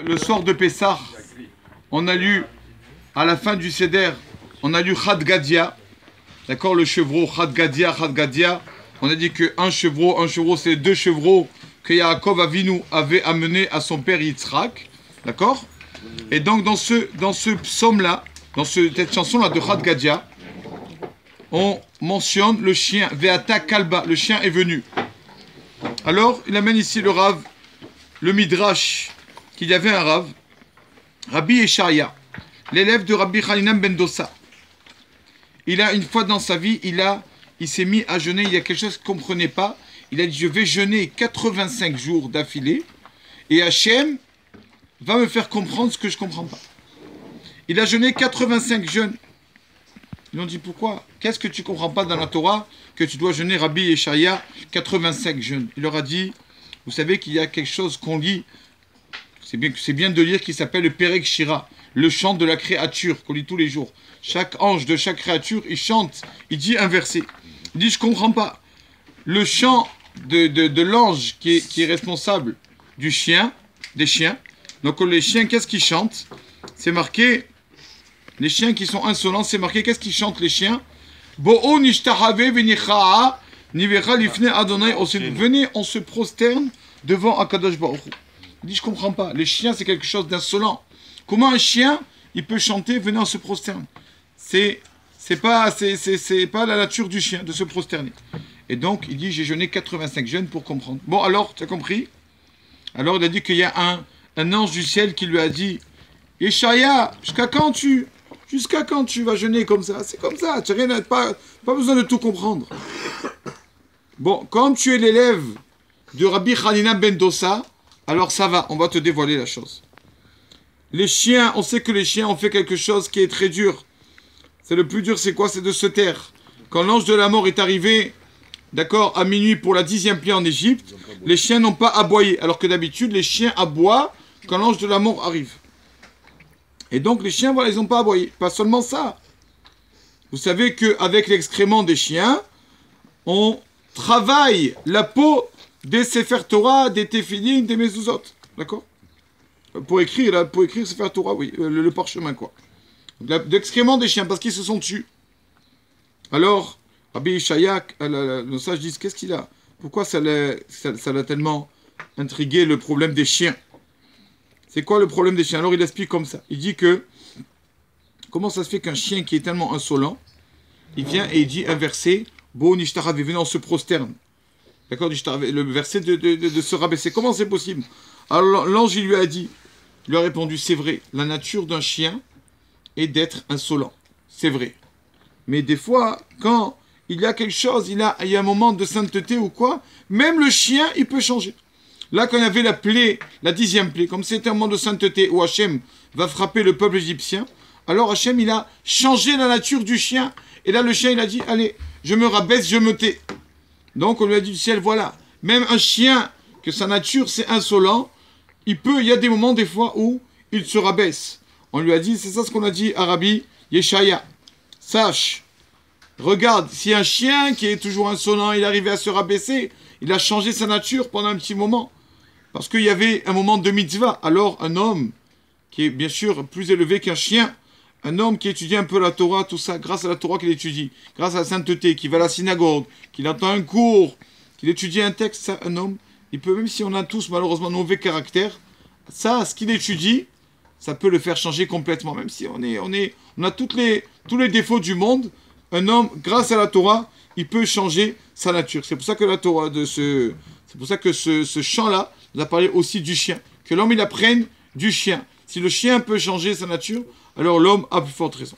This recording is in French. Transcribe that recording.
Le soir de Pessah, on a lu, à la fin du Seder, on a lu Chad Gadia, d'accord, le chevreau, Chad Gadia, Chad Gadia. On a dit qu'un chevreau, c'est deux chevreaux que Yaakov Avinu avait amené à son père Yitzhak, d'accord. Et donc dans ce psaume-là, dans cette chanson-là de Chad Gadia, on mentionne le chien, Veata Kalba, le chien est venu. Alors, il amène ici le Rav, le Midrash, qu'il y avait un Rav, Rabbi Yeshaya, l'élève de Rabbi Chaninam ben Dossa. Il a, une fois dans sa vie, il s'est mis à jeûner, il y a quelque chose qu'il ne comprenait pas. Il a dit, je vais jeûner 85 jours d'affilée, et Hachem va me faire comprendre ce que je ne comprends pas. Il a jeûné 85 jeûnes. Ils lui ont dit, pourquoi? Qu'est-ce que tu ne comprends pas dans la Torah que tu dois jeûner, Rabbi Yeshaya, 85 jeûnes? Il leur a dit, vous savez qu'il y a quelque chose qu'on lit, c'est bien de lire, qui s'appelle le Perek Shira, le chant de la créature, qu'on lit tous les jours. Chaque ange de chaque créature, il chante, il dit un verset. Il dit, je ne comprends pas. Le chant de l'ange qui est responsable du chien, des chiens. Donc les chiens, qu'est-ce qu'ils chantent? C'est marqué, les chiens qui sont insolents, c'est marqué, qu'est-ce qu'ils chantent les chiens? Bo'o nishtahave v'nichaa nivera lifne Adonai. Venez, on se prosterne devant Akadosh Baruch Hu. Il dit, je ne comprends pas. Les chiens, c'est quelque chose d'insolent. Comment un chien, il peut chanter, venez, on se prosterne? C'est pas la nature du chien de se prosterner. Et donc, il dit, j'ai jeûné 85 jeûnes pour comprendre. Bon, alors, tu as compris? Alors, il a dit qu'il y a un ange du ciel qui lui a dit, Yeshaya, jusqu'à quand tu vas jeûner comme ça? C'est comme ça, tu n'as pas besoin de tout comprendre. Bon, comme tu es l'élève de Rabbi Chaninam ben Dossa, alors ça va, on va te dévoiler la chose. Les chiens, on sait que les chiens ont fait quelque chose qui est très dur. C'est le plus dur, c'est quoi? C'est de se taire. Quand l'ange de la mort est arrivé, d'accord, à minuit pour la 10e plaie en Égypte, les chiens n'ont pas aboyé, alors que d'habitude, les chiens aboient quand l'ange de la mort arrive. Et donc, les chiens, voilà, ils n'ont pas aboyé. Pas seulement ça. Vous savez qu'avec l'excrément des chiens, on travaille la peau des Sefer Torah, des Tefilin, des Mezuzot. D'accord? Pour écrire Sefer Torah, oui, le parchemin, quoi. L'excrément des chiens, parce qu'ils se sont tués. Alors, Rabbi Yeshaya, nos sages disent, qu'est-ce qu'il a? Pourquoi ça l'a tellement intrigué, le problème des chiens? C'est quoi le problème des chiens? Alors, il explique comme ça. Il dit que, comment ça se fait qu'un chien qui est tellement insolent, il vient et il dit un verset, Bo nishtarav, venez, on se prosterne. D'accord, le verset de se rabaisser. Comment c'est possible? Alors l'ange, il lui a répondu, c'est vrai, la nature d'un chien est d'être insolent. C'est vrai. Mais des fois, quand il y a quelque chose, il y a un moment de sainteté ou quoi, même le chien, il peut changer. Là, quand il y avait la plaie, la 10e plaie, comme c'était un moment de sainteté où Hachem va frapper le peuple égyptien, alors Hachem, il a changé la nature du chien. Et là, le chien, il a dit, allez, je me rabaisse, je me tais. Donc on lui a dit du ciel, voilà, même un chien, que sa nature c'est insolent, il y a des moments des fois où il se rabaisse. On lui a dit, c'est ça ce qu'on a dit à Rabbi Yeshaya. Sache, regarde, si un chien qui est toujours insolent, il arrivait à se rabaisser, il a changé sa nature pendant un petit moment. Parce qu'il y avait un moment de mitzvah. Alors un homme qui est bien sûr plus élevé qu'un chien, un homme qui étudie un peu la Torah, tout ça, grâce à la Torah qu'il étudie, grâce à la sainteté, qui va à la synagogue, qu'il entend un cours, qu'il étudie un texte, ça, un homme, il peut, même si on a tous malheureusement mauvais caractère, ça, ce qu'il étudie, ça peut le faire changer complètement. Même si on a tous les défauts du monde, un homme, grâce à la Torah, il peut changer sa nature. C'est pour ça que la Torah, c'est pour ça que ce chant-là nous a parlé aussi du chien. Que l'homme, il apprenne du chien. Si le chien peut changer sa nature, alors l'homme a plus forte raison.